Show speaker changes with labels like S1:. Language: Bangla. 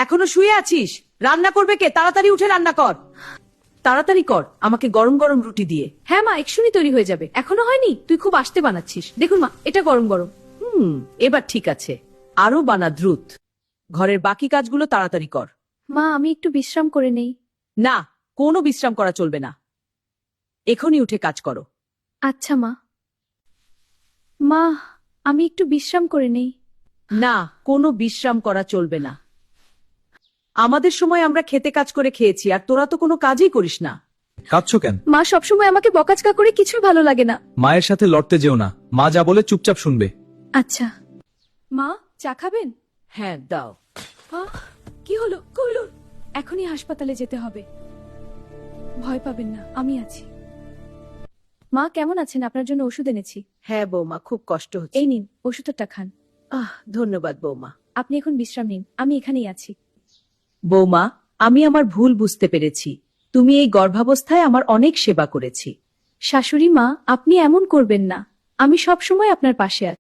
S1: এখনো শুয়ে আছিস? রান্না করবে কে? তাড়াতাড়ি উঠে রান্না কর। তাড়াতাড়ি কর, আমাকে গরম গরম রুটি দিয়ে।
S2: হ্যাঁ মা, এক্ষুনি তৈরি হয়ে যাবে। এখনো হয়নি? তুই খুব আস্তে বানাচ্ছিস। দেখুন মা, এটা গরম গরম।
S1: এবার ঠিক আছে, আরো বানা দ্রুত। ঘরের বাকি কাজগুলো তাড়াতাড়ি কর।
S2: মা, আমি একটু বিশ্রাম করে নেই।
S1: না, কোনো বিশ্রাম করা চলবে না, এখনই উঠে কাজ করো।
S2: আচ্ছা মা। মা, আমি একটু বিশ্রাম করে নেই।
S1: না, কোনো বিশ্রাম করা চলবে না। আমাদের সময় আমরা খেতে কাজ করে খেয়েছি, আর তোরা তো কোনো কাজই করিস না।
S3: কাঁদছো কেন?
S2: মা সবসময় আমাকে বকাচকা করে, কিছুই ভালো লাগে না।
S3: মায়ের সাথে লড়তে যেও না, মা যা বলে চুপচাপ শুনবে।
S2: আচ্ছা মা, চা খাবেন?
S1: হ্যাঁ দাও।
S2: কি হলো? এখনই হাসপাতালে যেতে হবে। ভয় পাবেন না, আমি আছি। মা কেমন আছেন? আপনার জন্য ওষুধ এনেছি।
S1: হ্যাঁ বৌমা, খুব কষ্ট হচ্ছে।
S2: এই নিন, ওষুধটা খান।
S1: ধন্যবাদ বৌমা।
S2: আপনি এখন বিশ্রাম নিন, আমি এখানেই আছি।
S1: বৌমা, আমি আমার ভুল বুঝতে পেরেছি। তুমি এই গর্ভাবস্থায় আমার অনেক সেবা করেছি।
S2: শাশুড়ি মা, আপনি এমন করবেন না। আমি সবসময় আপনার পাশে আছি।